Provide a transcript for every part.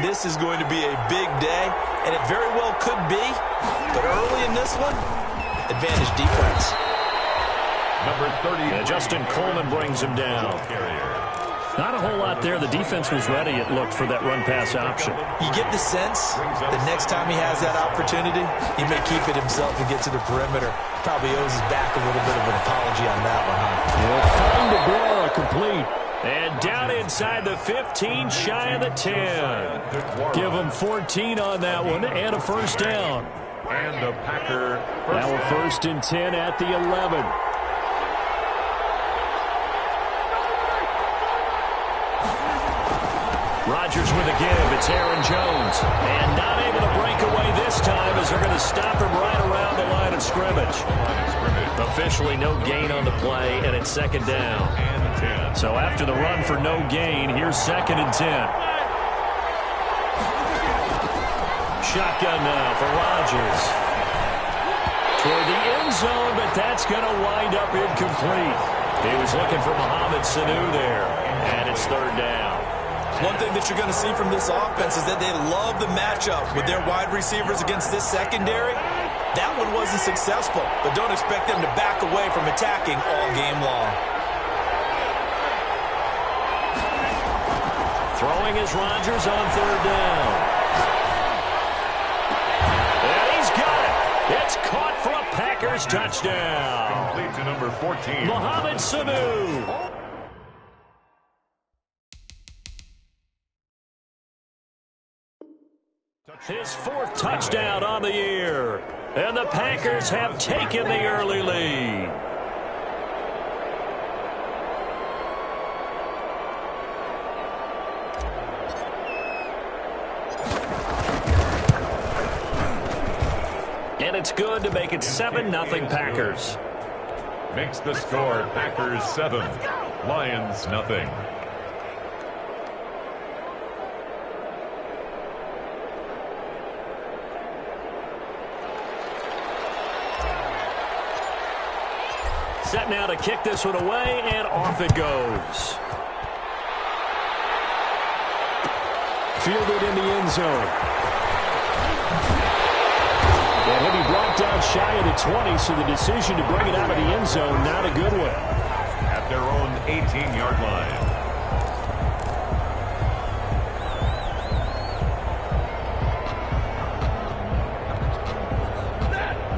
this is going to be a big day, and it very well could be. But early in this one, advantage defense. Number 30. And Justin Coleman brings him down. Not a whole lot there. The defense was ready, it looked, for that run-pass option. You get the sense that next time he has that opportunity, he may keep it himself and get to the perimeter. Probably owes his back a little bit of an apology on that one, huh? He'll find DeBoer complete. And down inside the 15, shy of the 10. Give him 14 on that one and a first down. And the Packer. Now a first and 10 at the 11. Rodgers with a give. It's Aaron Jones. And not able to break away this time as they're going to stop him right around the line of scrimmage. Officially no gain on the play, and it's second down. So after the run for no gain, here's second and 10. Shotgun now for Rodgers. Toward the end zone, but that's going to wind up incomplete. He was looking for Mohamed Sanu there, and it's third down. One thing that you're going to see from this offense is that they love the matchup with their wide receivers against this secondary. That one wasn't successful, but don't expect them to back away from attacking all game long. Throwing is Rodgers on third down. And he's got it. It's caught for a Packers touchdown. Complete to number 14. Mohamed Sanu. His fourth touchdown on the year. And the Packers have taken the early lead. And it's good to make it 7-0 Packers. Makes the score Packers 7, Lions nothing. Set now to kick this one away, and off it goes. Fielded in the end zone. And he'll be brought down shy of the 20, so the decision to bring it out of the end zone, not a good one. At their own 18-yard line.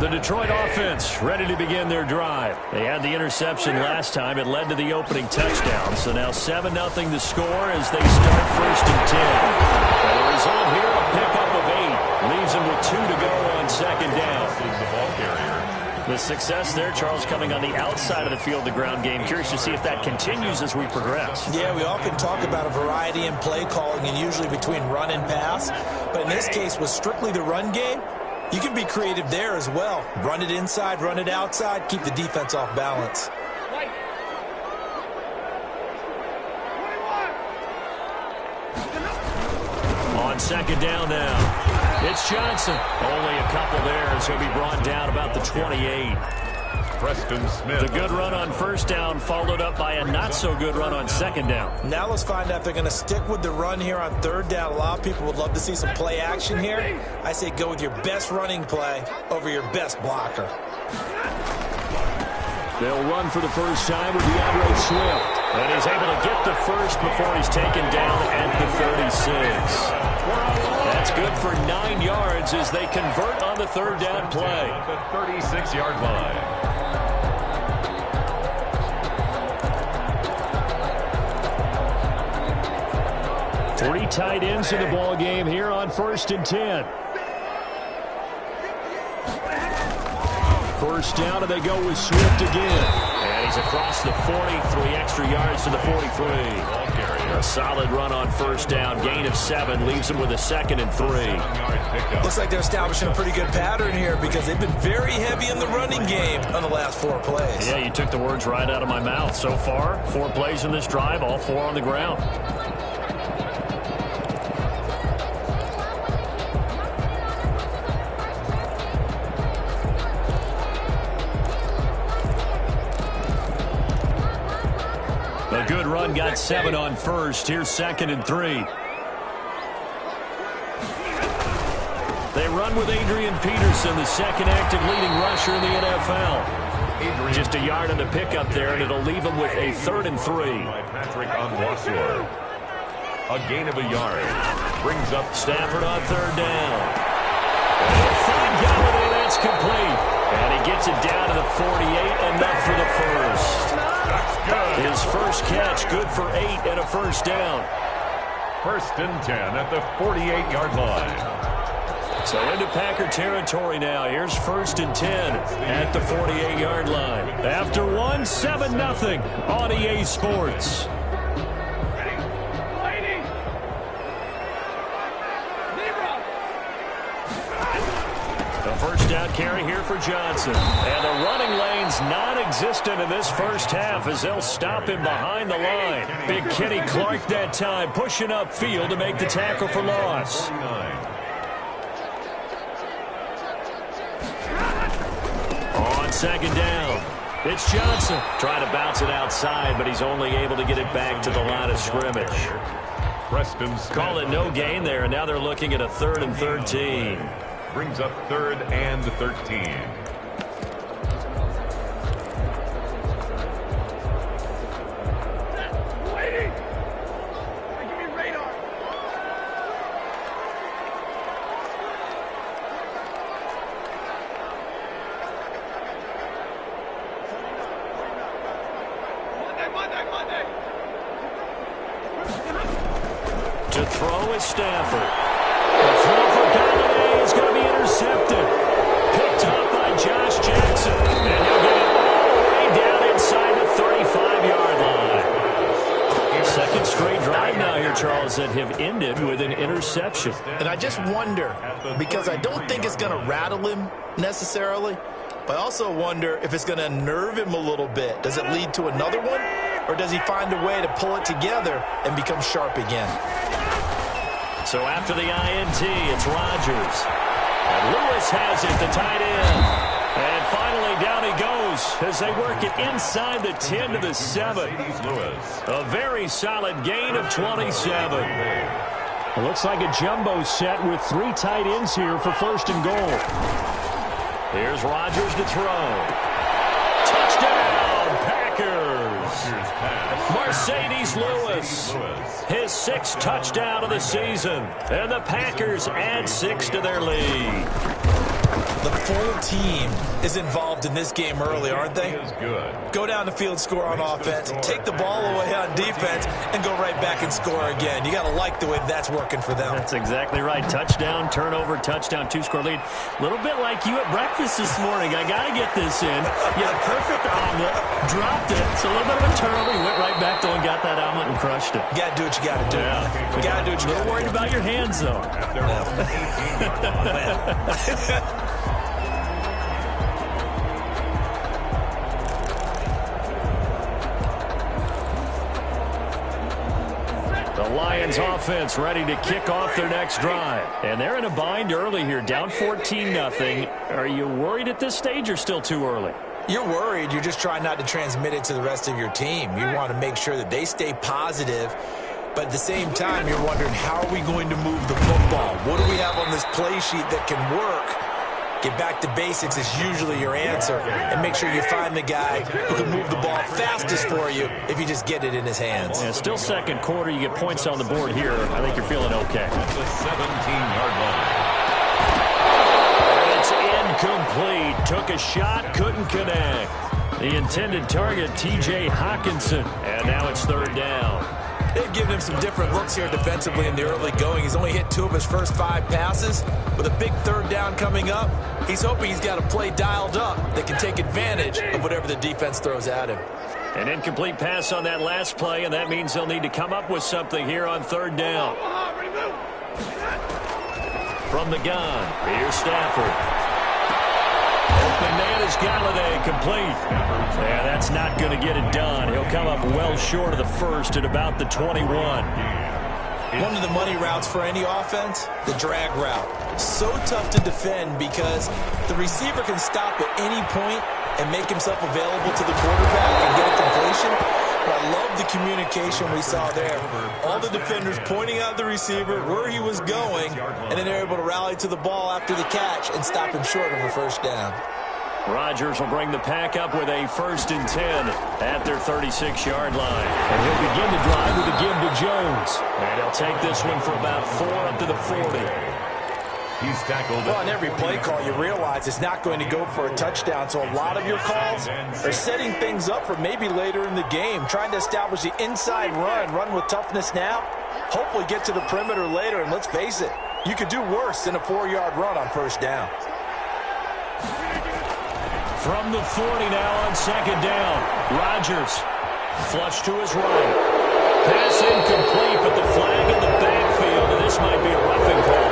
The Detroit offense ready to begin their drive. They had the interception last time. It led to the opening touchdown. So now 7-0 the score as they start first and 10. And the result here, a pickup of 8. Leaves them with 2 to go on second down. The ball carrier. The success there, Charles, coming on the outside of the field, the ground game. Curious to see if that continues as we progress. Yeah, we often talk about a variety in play calling and usually between run and pass. But in this case, with strictly the run game, you can be creative there as well. Run it inside, run it outside, keep the defense off balance. On second down now, it's Johnson. Only a couple there as he'll be brought down about the 28. Preston Smith. The good run on first down followed up by a not-so-good run on second down. Now let's find out if they're going to stick with the run here on third down. A lot of people would love to see some play action here. I say go with your best running play over your best blocker. They'll run for the first time with DeAndre Swift. And he's able to get the first before he's taken down at the 36. That's good for 9 yards as they convert on the third down play. The 36-yard line. 3 tight ends in the ball game here on first and 10. First down, and they go with Swift again. And he's across the 40, 3 extra yards to the 43. A solid run on first down. Gain of 7 leaves him with a second and 3. Looks like they're establishing a pretty good pattern here because they've been very heavy in the running game on the last 4 plays. Yeah, you took the words right out of my mouth. So far, 4 plays in this drive, all 4 on the ground. A good run, got 7 on first. Here's second and 3. They run with Adrian Peterson, the second active leading rusher in the NFL. Just a yard on the pickup there, and it'll leave him with a 3rd and 3. Patrick Onwuasor. A gain of a yard. Brings up Stafford on 3rd down. Find Galladay, that's complete. And he gets it down to the 48, enough for the first. That's good. His first catch, good for 8 and a first down. 1st and 10 at the 48-yard line. So into Packer territory now. Here's 1st and 10 at the 48-yard line. After 1, 7-0 on EA Sports. The first down carry here for Johnson. And the running lane's non-existent in this first half as they'll stop him behind the line. Big Kenny Clark that time pushing upfield to make the tackle for loss. On 2nd down, it's Johnson trying to bounce it outside, but he's only able to get it back to the line of scrimmage. Call it no gain there, and now they're looking at a 3rd and 13. Brings up 3rd and 13. To throw is Stafford. The throw for Galladay is going to be intercepted. Picked up by Josh Jackson. And he'll get it all the way down inside the 35-yard line. Second straight drive now here, Charles, that have ended with an interception. And I just wonder, because I don't think it's going to rattle him necessarily, but I also wonder if it's going to unnerve him a little bit. Does it lead to another one? Or does he find a way to pull it together and become sharp again? So after the INT, it's Rodgers. And Lewis has it, the tight end. And finally, down he goes as they work it inside the 10 to the 7. A very solid gain of 27. It looks like a jumbo set with 3 tight ends here for 1st and goal. Here's Rodgers to throw. Touchdown, Packers. Mercedes Lewis, his 6th touchdown of the season, and the Packers add 6 to their lead. The full team is involved in this game early, aren't they? Go down the field, score on offense, take the ball away on defense, and go right back and score again. You got to like the way that's working for them. That's exactly right. Touchdown, turnover, touchdown, 2-score lead. A little bit like you at breakfast this morning. I got to get this in. You had a perfect omelet, dropped it. It's a little bit of a turnover. You went right back to and got that omelet and crushed it. You got to do what you got to do. Yeah. You got to do what you got to do. A little worried about your hands, though. The Lions offense ready to kick off their next drive. And they're in a bind early here, down 14-0. Are you worried at this stage or still too early? You're worried. You're just trying not to transmit it to the rest of your team. You want to make sure that they stay positive. But at the same time, you're wondering, how are we going to move the football? What do we have on this play sheet that can work? Get back to basics is usually your answer. And make sure you find the guy who can move the ball fastest for you if you just get it in his hands. Yeah, still second quarter. You get points on the board here. I think you're feeling okay. At the 17-yard line. It's incomplete. Took a shot, couldn't connect. The intended target, T.J. Hawkinson. And now it's 3rd down. They've given him some different looks here defensively in the early going. He's only hit 2 of his first 5 passes. With a big 3rd down coming up, he's hoping he's got a play dialed up that can take advantage of whatever the defense throws at him. An incomplete pass on that last play, and that means they'll need to come up with something here on 3rd down. From the gun, here's Stafford. Open man is Galladay, complete. Yeah, that's not going to get it done. He'll come up well short of the first at about the 21. One of the money routes for any offense, the drag route. So tough to defend because the receiver can stop at any point and make himself available to the quarterback and get a completion. but I love the communication we saw there. All the defenders pointing out the receiver, where he was going, and then they're able to rally to the ball after the catch and stop him short of a first down. Rodgers will bring the pack up with a 1st and 10 at their 36-yard line. And he'll begin the drive with a give to Jones. And he'll take this one for about 4 up to the 40. He's tackled. Well, on every play call, you realize it's not going to go for a touchdown, so a lot of your calls are setting things up for maybe later in the game, trying to establish the inside run with toughness now, hopefully get to the perimeter later, and let's face it, you could do worse than a 4-yard run on first down. From the 40 now on 2nd down, Rodgers flush to his right. Pass incomplete, but the flag in the backfield, and this might be a roughing call.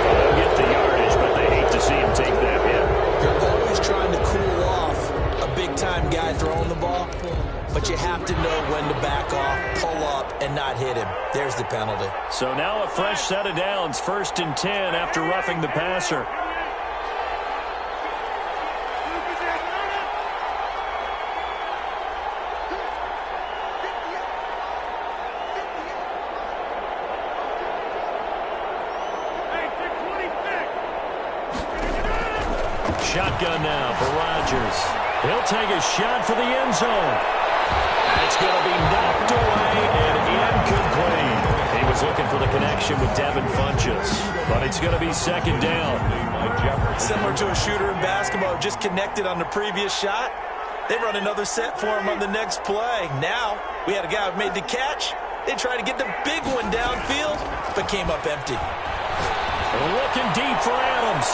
They'll get the yardage, but they hate to see him take that hit. You're always trying to cool off a big-time guy throwing the ball, but you have to know when to back off, pull up, and not hit him. There's the penalty. So now a fresh set of downs, 1st and 10 after roughing the passer. Shotgun now for Rodgers. He'll take a shot for the end zone. It's going to be knocked away and incomplete. He was looking for the connection with Devin Funchess, but it's going to be 2nd down. Similar to a shooter in basketball, just connected on the previous shot. They run another set for him on the next play. Now, we had a guy who made the catch. They tried to get the big one downfield, but came up empty. Looking deep for Adams.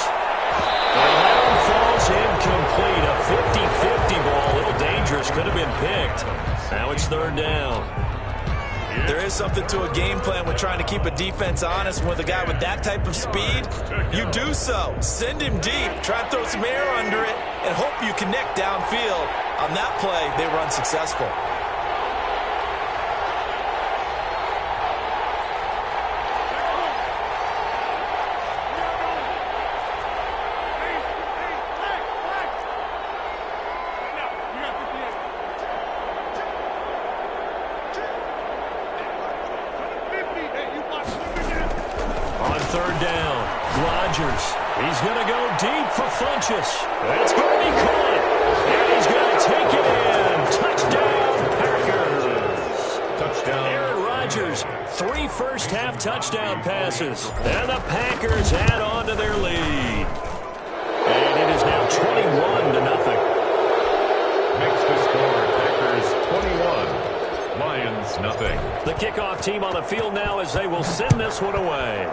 The round falls incomplete. A 50-50 ball. A little dangerous. Could have been picked. Now it's 3rd down. There is something to a game plan when trying to keep a defense honest. And with a guy with that type of speed, you do so. Send him deep. Try and throw some air under it and hope you connect downfield. On that play, they run successful. He's going to go deep for Funchess. That's going to be caught. And he's going to take it in. Touchdown, Packers. Touchdown. Aaron Rodgers, 3 first-half touchdown passes. And the Packers add on to their lead. And it is now 21-0. Makes the score Packers 21, Lions nothing. The kickoff team on the field now as they will send this one away.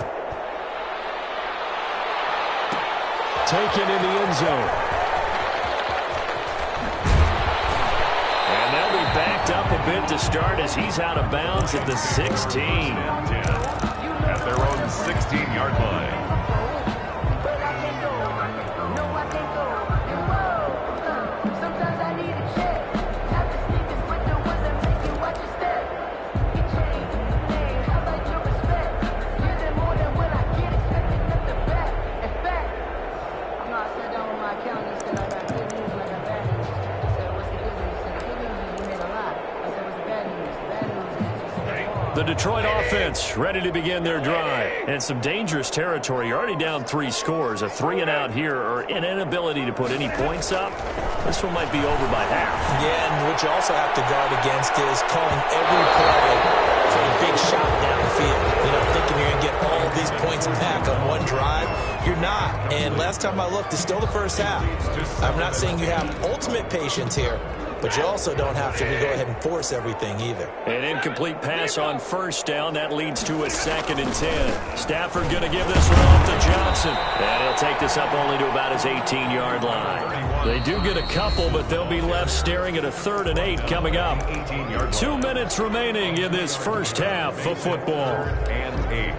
Taken in the end zone. And they'll be backed up a bit to start as he's out of bounds at the 16. At their own 16-yard line. The Detroit offense ready to begin their drive. And some dangerous territory. You're already down 3 scores. A 3-and-out here or an inability to put any points up. This one might be over by half. Yeah, and what you also have to guard against is calling every play for a big shot downfield. You know, thinking you're going to get all of these points back on one drive. You're not. And last time I looked, it's still the first half. I'm not saying you have ultimate patience here, but you also don't have to go ahead and force everything either. An incomplete pass on first down. That leads to a 2nd and 10. Stafford going to give this one off to Johnson. And he'll take this up only to about his 18-yard line. They do get a couple, but they'll be left staring at a 3rd and 8 coming up. 2 minutes remaining in this first half of football. And 8.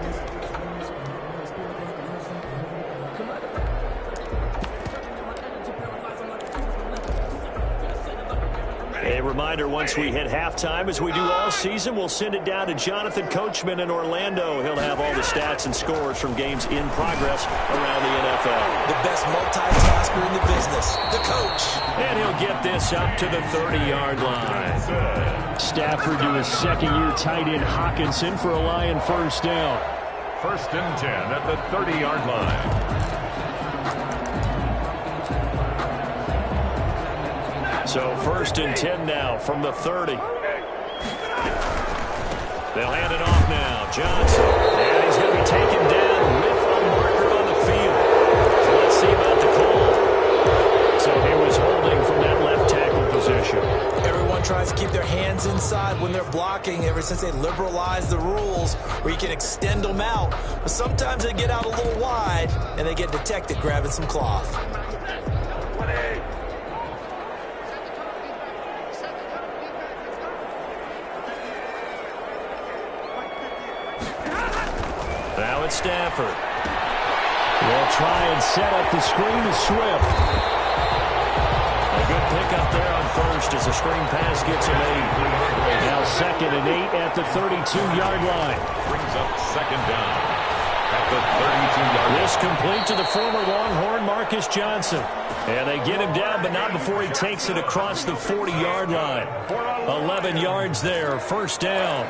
A A reminder, once we hit halftime, as we do all season, we'll send it down to Jonathan Coachman in Orlando. He'll have all the stats and scores from games in progress around the NFL. The best multitasker in the business, the coach. And he'll get this up to the 30-yard line. Stafford to his second-year tight end Hawkinson for a Lion first down. 1st and 10 at the 30-yard line. So 1st and 10 now from the 30. They'll hand it off now. Johnson. And he's going to be taken down with a marker on the field. So let's see about the call. So he was holding from that left tackle position. Everyone tries to keep their hands inside when they're blocking ever since they liberalized the rules where you can extend them out. But sometimes they get out a little wide and they get detected grabbing some cloth. Now it's Stafford. They'll try and set up the screen to Swift. A good pickup there on first as the screen pass gets him 8. Now 2nd and 8 at the 32-yard line. Brings up 2nd down at the 32-yard line. This complete to the former Longhorn Marcus Johnson. And they get him down, but not before he takes it across the 40-yard line. 11 yards there, 1st down.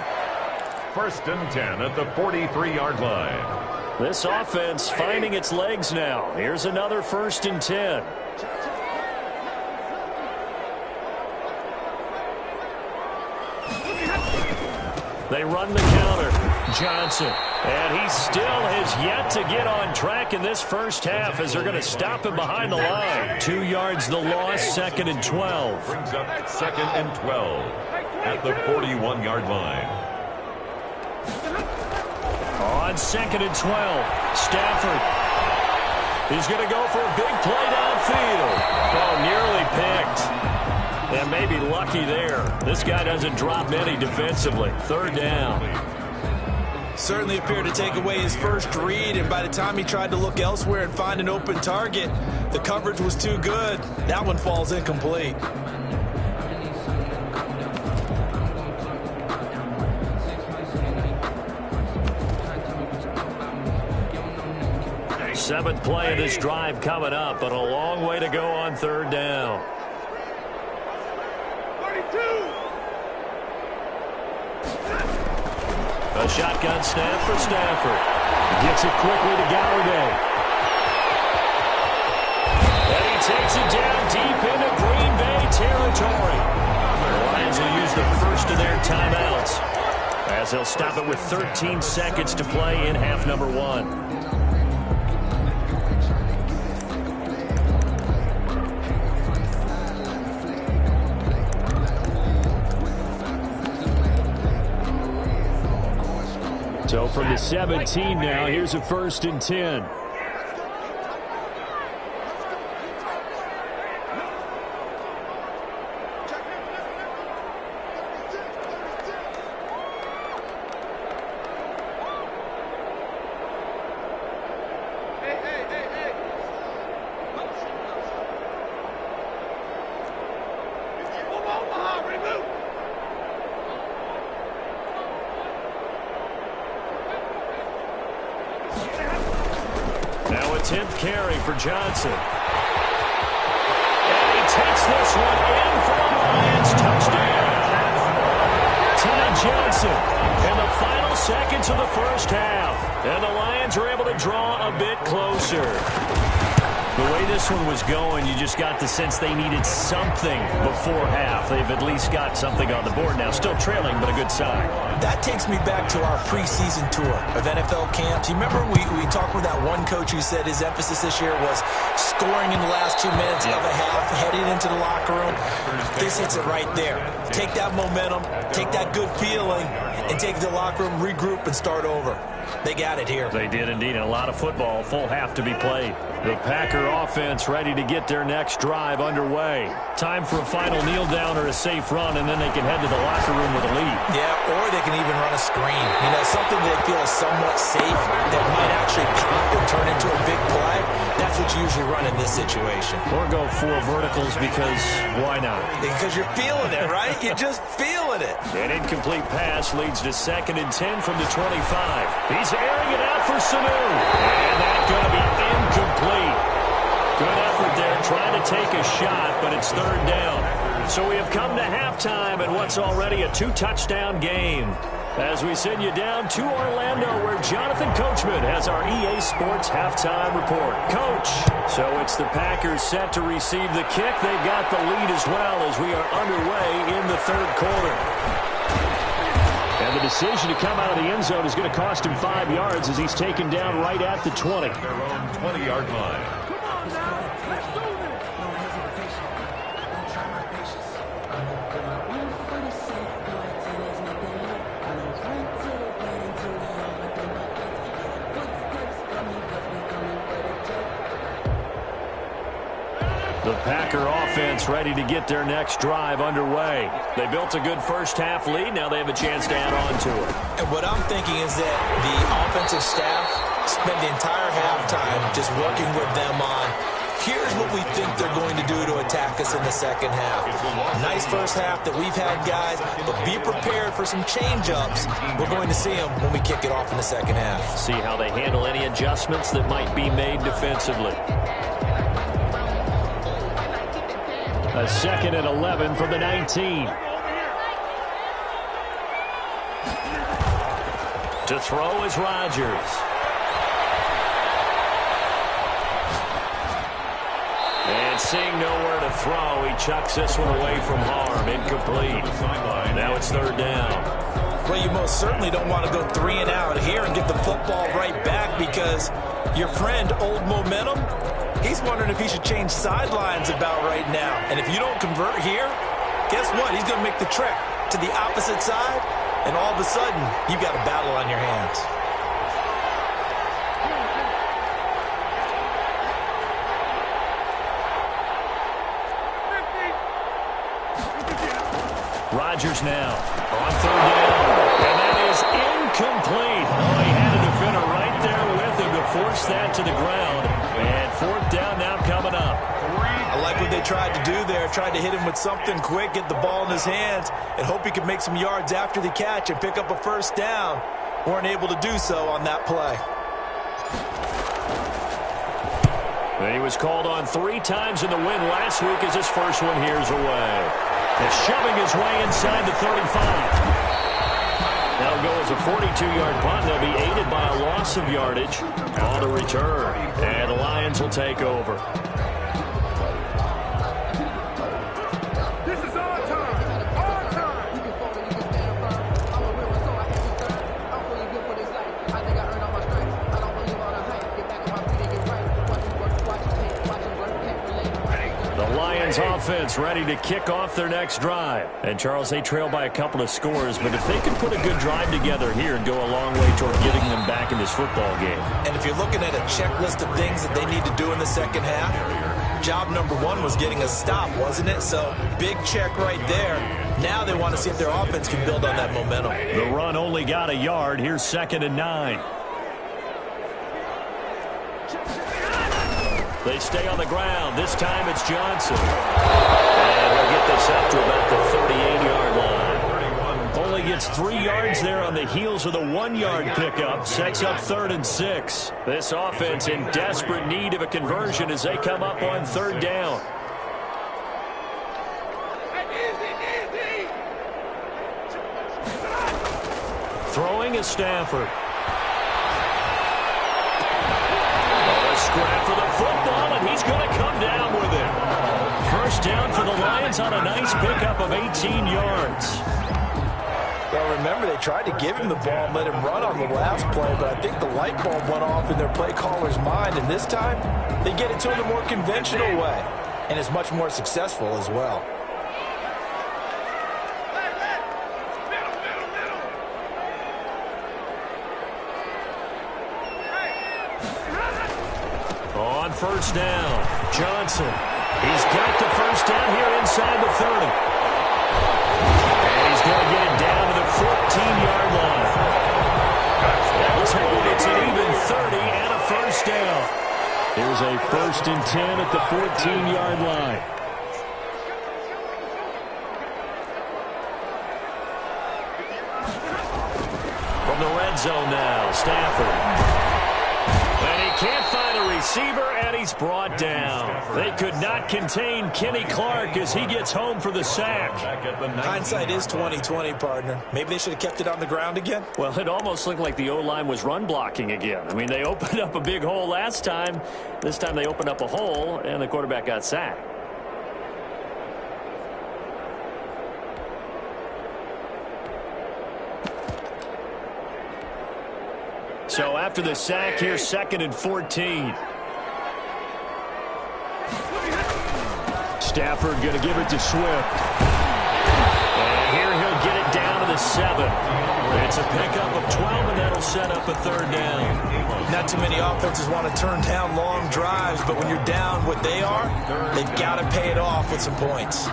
1st and 10 at the 43-yard line. This offense finding its legs now. Here's another 1st and 10. They run the counter. Johnson. And he still has yet to get on track in this first half as they're going to stop him behind the line. 2 yards the loss, 2nd and 12. Brings up 2nd and 12 at the 41-yard line. On 2nd and 12, Stafford. He's going to go for a big play downfield. Oh, nearly picked. And maybe lucky there. This guy doesn't drop any defensively. 3rd down. Certainly appeared to take away his first read, and by the time he tried to look elsewhere and find an open target, the coverage was too good. That one falls incomplete. Seventh play of this drive coming up, but a long way to go on 3rd down. A shotgun snap for Stafford. Gets it quickly to Galladay. And he takes it down deep into Green Bay territory. The Lions will use the first of their timeouts as they'll stop it with 13 seconds to play in half number 1. So from the 17 now, here's a 1st and 10. Now a 10th carry for Johnson. And he takes this one in for the Lions. Touchdown. Ty Johnson in the final seconds of the first half. And the Lions are able to draw a bit closer. The way this one was going, you just got the sense they needed something before half. They've at least got something on the board now. Still trailing, but a good sign. That takes me back to our preseason tour of NFL camps. You remember we talked with that one coach who said his emphasis this year was scoring in the last 2 minutes of a half, heading into the locker room. This hits it right there. Take that momentum, take that good feeling, and take it to the locker room, regroup, and start over. They got it here. They did indeed. And a lot of football, full half to be played. The Packer offense ready to get their next drive underway. Time for a final kneel down or a safe run, and then they can head to the locker room with a lead. Yeah, or they can even run a screen. You know, something they feel is somewhat safe that might actually pop and turn into a big play. That's what you usually run in this situation. Or go 4 verticals because why not? Because you're feeling it, right? You're just feeling it. An incomplete pass leads to 2nd and 10 from the 25. He's airing it out for Sanu. And that's going to be incomplete. Good effort there trying to take a shot, but it's 3rd down. So we have come to halftime in what's already a 2-touchdown game. As we send you down to Orlando, where Jonathan Coachman has our EA Sports halftime report. Coach, so it's the Packers set to receive the kick. They've got the lead as well as we are underway in the 3rd quarter. And the decision to come out of the end zone is going to cost him 5 yards as he's taken down right at the 20. Their own 20-yard line. The Packer offense ready to get their next drive underway. They built a good first-half lead. Now they have a chance to add on to it. And what I'm thinking is that the offensive staff spent the entire halftime just working with them on, here's what we think they're going to do to attack us in the second half. Nice first half that we've had, guys, but be prepared for some change-ups. We're going to see them when we kick it off in the second half. See how they handle any adjustments that might be made defensively. A 2nd and 11 from the 19. To throw is Rodgers. And seeing nowhere to throw, he chucks this one away from harm. Incomplete. Now it's 3rd down. Well, you most certainly don't want to go 3 and out here and get the football right back because your friend, Old Momentum, he's wondering if he should change sidelines about right now. And if you don't convert here, guess what? He's going to make the trek to the opposite side, and all of a sudden, you've got a battle on your hands. Rodgers now on 3rd down. And that is incomplete. Oh, he had a defender right there with him to force that to the ground. And 4th down now coming up. I like what they tried to do there. Tried to hit him with something quick, get the ball in his hands, and hope he could make some yards after the catch and pick up a 1st down. Weren't able to do so on that play. And he was called on 3 times in the win last week as his first one here's away. And shoving his way inside the 35. That'll go as a 42-yard punt. They'll be aided by a loss of yardage on the return. And the Lions will take over. This is our time. Our time. I'm fully good for this life. I think I earned all my stripes. I don't believe all the hype. Get back on my feet and get right. The Lions offense ready to kick off their next drive. And Charles, they trail by a couple of scores, but if they can put a good drive together here and go a long way toward getting them back in this football game. And if you're looking at a checklist of things that they need to do in the second half, job number 1 was getting a stop, wasn't it? So big check right there. Now they want to see if their offense can build on that momentum. The run only got a yard. Here's 2nd and 9. They stay on the ground. This time it's Johnson. And he'll get this up to about the 38-yard line. Only gets 3 yards there on the heels of the 1-yard pickup. Sets up 3rd and 6. This offense in desperate need of a conversion as they come up on 3rd down. Throwing is Stafford. Scrap for the football, and he's going to come down with it. 1st down for the Lions on a nice pickup of 18 yards. Well, remember, they tried to give him the ball and let him run on the last play, but I think the light bulb went off in their play caller's mind, and this time they get it to him the more conventional way, and it's much more successful as well. On 1st down, Johnson. He's got the 1st down here inside the 30. And he's going to get it down to the 14-yard line. That's hold. It's an even 30 and a 1st down. Here's a 1st and 10 at the 14-yard line. From the red zone now, Stafford. And he can't find a receiver, and he's brought down. They could not contain Kenny Clark as he gets home for the sack. Hindsight is 20/20, partner. Maybe they should have kept it on the ground again. Well, it almost looked like the O-line was run blocking again. I mean, they opened up a big hole last time. This time they opened up a hole, and the quarterback got sacked. So after the sack, here's 2nd and 14. Stafford going to give it to Swift. And here he'll get it down to the 7. It's a pickup of 12, and that'll set up a 3rd down. Not too many offenses want to turn down long drives, but when you're down what they are, they've got to pay it off with some points.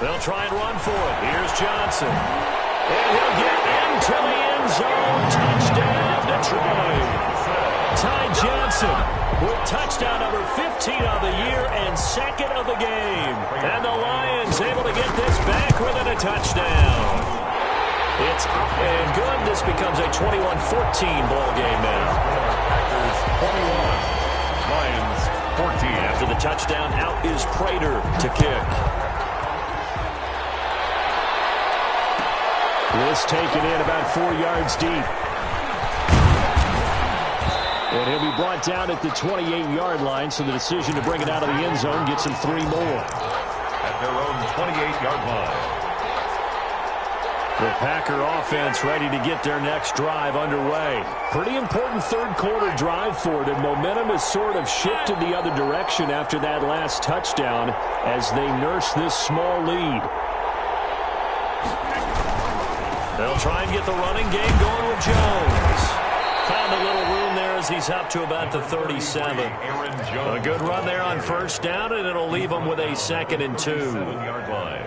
They'll try and run for it. Here's Johnson. And he'll get into the end zone. Touchdown, Detroit. Ty Johnson with touchdown number 15 of the year and 2nd of the game. And the Lions able to get this back within a touchdown. It's up and good. This becomes a 21-14 ball game now. Packers 21, Lions 14. After the touchdown, out is Prater to kick. This taken in about 4 yards deep. And he'll be brought down at the 28-yard line, so the decision to bring it out of the end zone gets him 3 more. At their own 28-yard line. The Packer offense ready to get their next drive underway. Pretty important 3rd quarter drive for them. Momentum has sort of shifted the other direction after that last touchdown as they nurse this small lead. They'll try and get the running game going with Jones. Found a little room there as he's up to about the 37. A good run there on 1st down, and it'll leave them with a 2nd and 2. 7-yard line.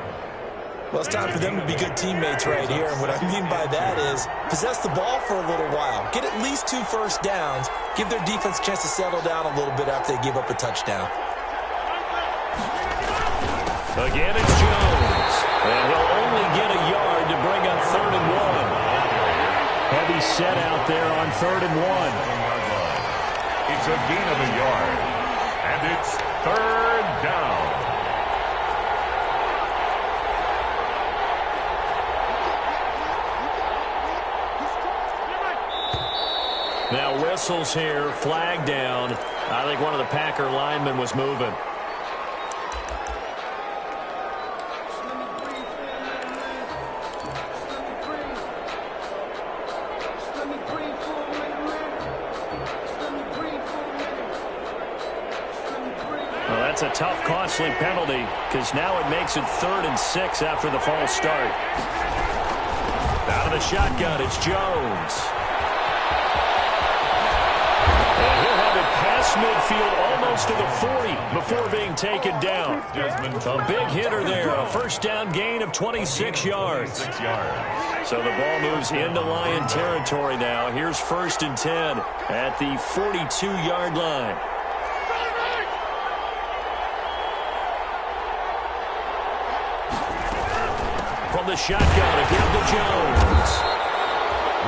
Well, it's time for them to be good teammates right here. And what I mean by that is possess the ball for a little while. Get at least 2 first downs. Give their defense a chance to settle down a little bit after they give up a touchdown. Again, it's Jones. And he'll only get a yard to bring up 3rd and 1. Heavy set out there on 3rd and 1. It's a gain of a yard. And it's 3rd down. Now whistles here, flag down. I think one of the Packer linemen was moving. Well, that's a tough, costly penalty because now it makes it 3rd and 6 after the false start. Out of the shotgun, it's Jones. Midfield almost to the 40 before being taken down. A big hitter there, a 1st down gain of 26 yards. So the ball moves into Lion territory now. Here's 1st and 10 at the 42-yard line. From the shotgun, again to Jones.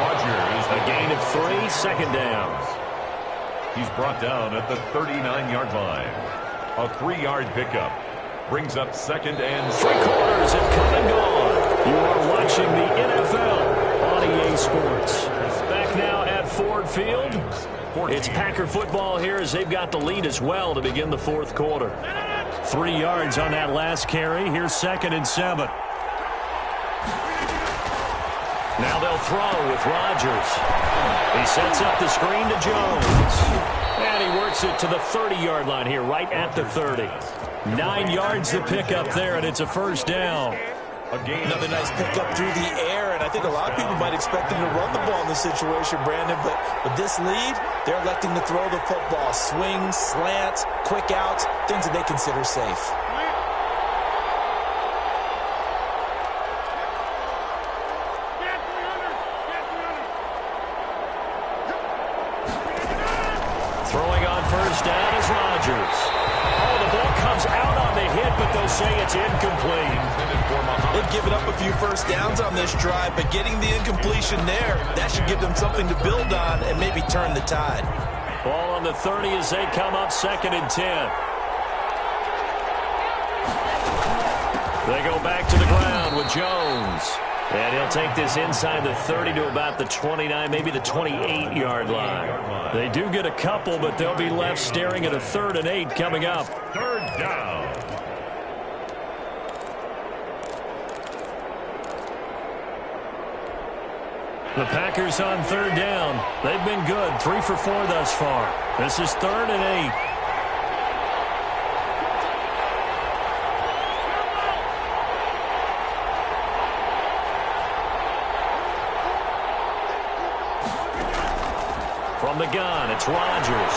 Rodgers, a gain of 3, 2nd down. He's brought down at the 39-yard line. A 3-yard pickup brings up 2nd and 3 quarters have come and gone. You are watching the NFL on EA Sports. Back now at Ford Field. It's Packer football here as they've got the lead as well to begin the 4th quarter. 3 yards on that last carry. Here's 2nd and 7. Now they'll throw with Rodgers. He sets up the screen to Jones. And he works it to the 30-yard line here, right at the 30. 9 yards to pick up there, and it's a 1st down. Another nice pickup through the air, and I think a lot of people might expect him to run the ball in this situation, Brandon, but with this lead, they're electing to throw the football. Swings, slants, quick outs, things that they consider safe. first down is Rodgers. Oh, the ball comes out on the hit, but they'll say it's incomplete. They've given up a few first downs on this drive, but getting the incompletion there, that should give them something to build on and maybe turn the tide. Ball on the 30 as they come up 2nd and 10. They go back to the ground with Jones. And he'll take this inside the 30 to about the 29, maybe the 28-yard line. They do get a couple, but they'll be left staring at a 3rd and 8 coming up. 3rd down. The Packers on 3rd down. They've been good, 3 for 4 thus far. This is 3rd and 8. From the gun, it's Rodgers.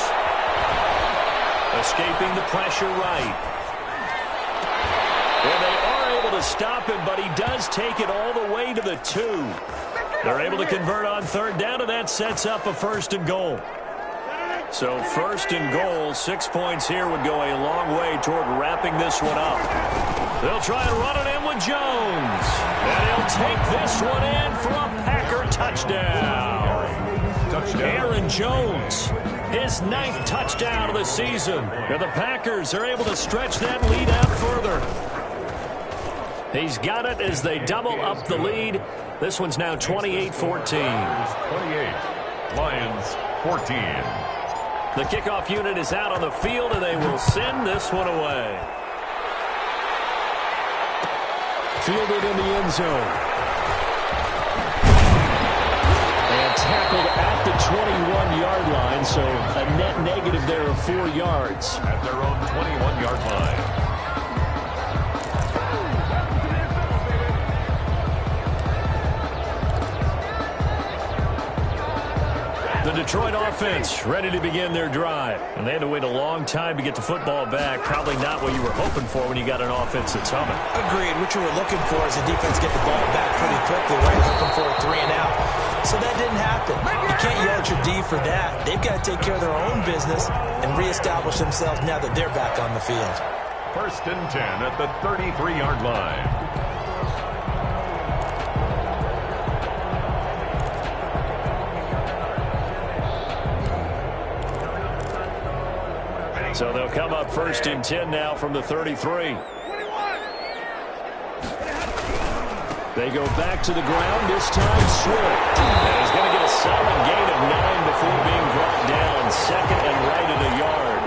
Escaping the pressure right. Well, they are able to stop him, but he does take it all the way to the 2. They're able to convert on 3rd down, and that sets up a 1st and goal. So 1st and goal, 6 points here would go a long way toward wrapping this one up. They'll try and run it in with Jones. And he'll take this one in for a Packer touchdown. Aaron Jones, his 9th touchdown of the season. And the Packers are able to stretch that lead out further. He's got it as they double up the lead. This one's now 28-14. 28, Lions 14. The kickoff unit is out on the field, and they will send this one away. Fielded in the end zone. And tackled at the 21-yard line, so a net negative there of 4 yards. At their own 21-yard line. The Detroit offense ready to begin their drive. And they had to wait a long time to get the football back. Probably not what you were hoping for when you got an offense that's humming. Agreed. What you were looking for is the defense get the ball back pretty quickly, right? Hoping for a 3 and out. So that didn't happen. You can't yell at your D for that. They've got to take care of their own business and reestablish themselves now that they're back on the field. 1st and 10 at the 33-yard line. So they'll come up 1st and 10 now from the 33. They go back to the ground, this time Swift. And he's going to get a solid gain of 9 before being brought down. 2nd and right at a yard.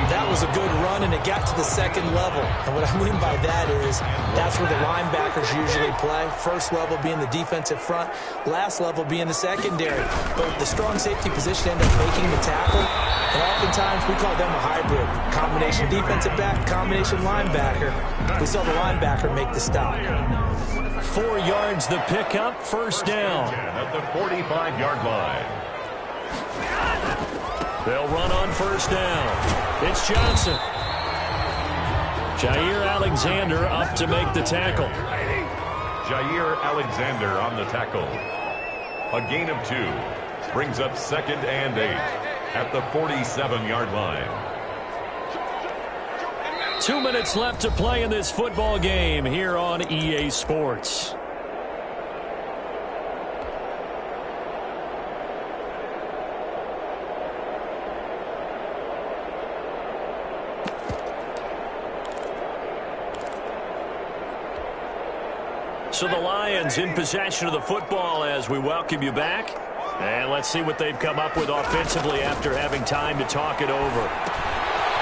That was a good run, and it got to the 2nd level. And what I mean by that is that's where the linebackers usually play. 1st level being the defensive front, last level being the secondary. But the strong safety position ended up making the tackle. And oftentimes we call them a hybrid. Combination defensive back, combination linebacker. We saw the linebacker make the stop. 4 yards the pickup, 1st down. At the 45-yard line. They'll run on 1st down. It's Johnson. Jair Alexander up to make the tackle. Jair Alexander on the tackle. A gain of 2. Brings up 2nd and 8 at the 47-yard line. 2 minutes left to play in this football game here on EA Sports. So the Lions in possession of the football as we welcome you back. And let's see what they've come up with offensively after having time to talk it over.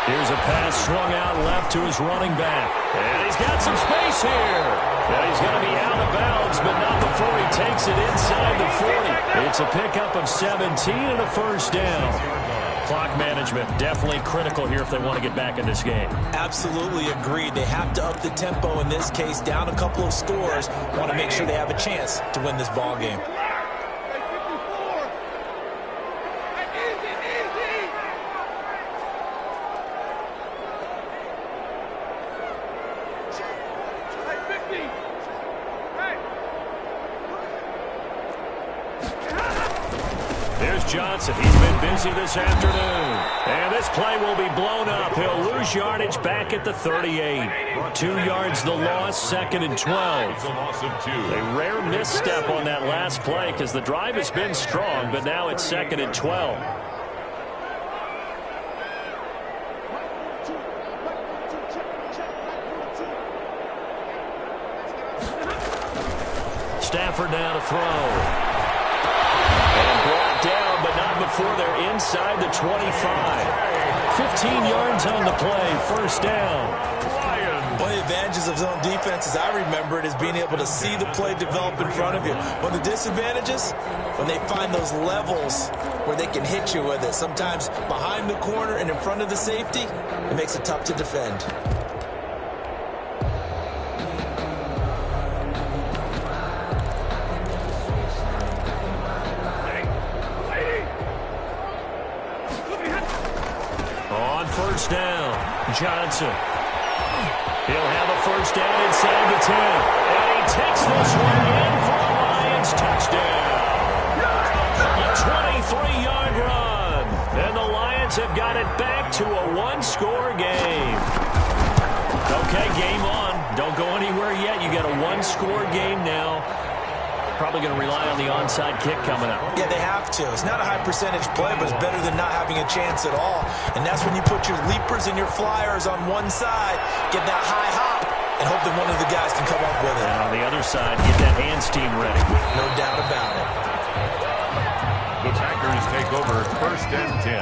Here's a pass swung out left to his running back. And he's got some space here. And he's going to be out of bounds, but not before he takes it inside the 40. It's a pickup of 17 and a 1st down. Clock management definitely critical here if they want to get back in this game. Absolutely agreed. They have to up the tempo in this case, down a couple of scores. Want to make sure they have a chance to win this ball game. There's Johnson. He's been busy this afternoon. And this play will be blown up. He'll lose yardage back at the 38. 2 yards the loss, 2nd and 12. A rare misstep on that last play because the drive has been strong, but now it's 2nd and 12. Stafford now to throw. And brought down, but not before they're inside the 25. 15 yards on the play, 1st down. One of the advantages of zone defense, as I remember it, is being able to see the play develop in front of you. One of the disadvantages, when they find those levels where they can hit you with it. Sometimes behind the corner and in front of the safety, it makes it tough to defend. First down, Johnson. He'll have a first down inside the 10. And he takes this one in for a Lions touchdown. A 23-yard run. And the Lions have got it back to a one-score game. Okay, game on. Don't go anywhere yet. You got a one-score game now. Probably going to rely on the onside kick coming up. Yeah, they have to. It's not a high percentage play, but it's better than not having a chance at all. And that's when you put your leapers and your flyers on one side, get that high hop, and hope that one of the guys can come up with it. And on the other side, get that hands team ready. No doubt about it. The Packers take over 1st and 10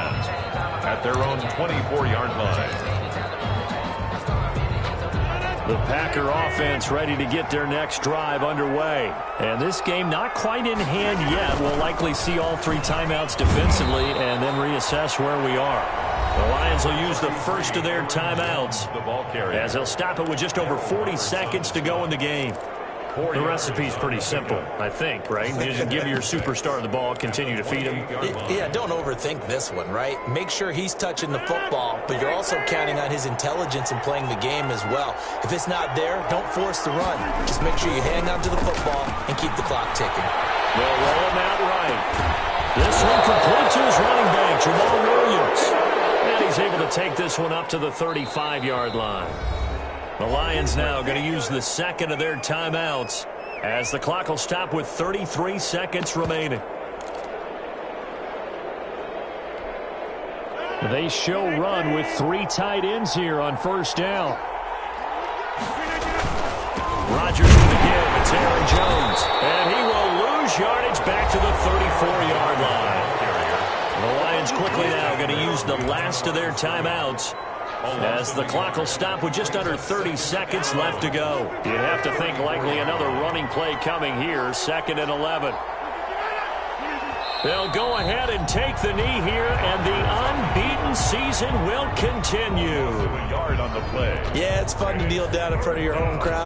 at their own 24-yard line. The Packer offense ready to get their next drive underway. And this game not quite in hand yet. We'll likely see all 3 timeouts defensively and then reassess where we are. The Lions will use the first of their timeouts as they'll stop it with just over 40 seconds to go in the game. The recipe's pretty simple, I think, right? You just give your superstar the ball, continue to feed him. Yeah, don't overthink this one, right? Make sure he's touching the football, but you're also counting on his intelligence in playing the game as well. If it's not there, don't force the run. Just make sure you hang on to the football and keep the clock ticking. They'll roll him out right. This one complete to his running back, Jamal Williams. And he's able to take this one up to the 35-yard line. The Lions now going to use the second of their timeouts as the clock will stop with 33 seconds remaining. They show run with 3 tight ends here on 1st down. Rodgers with the give. It's Aaron Jones. And he will lose yardage back to the 34-yard line. The Lions quickly now going to use the last of their timeouts as the clock will stop with just under 30 seconds left to go. You'd have to think likely another running play coming here, 2nd and 11. They'll go ahead and take the knee here, and the unbeaten season will continue. A yard on the play. Yeah, it's fun to kneel down in front of your home crowd.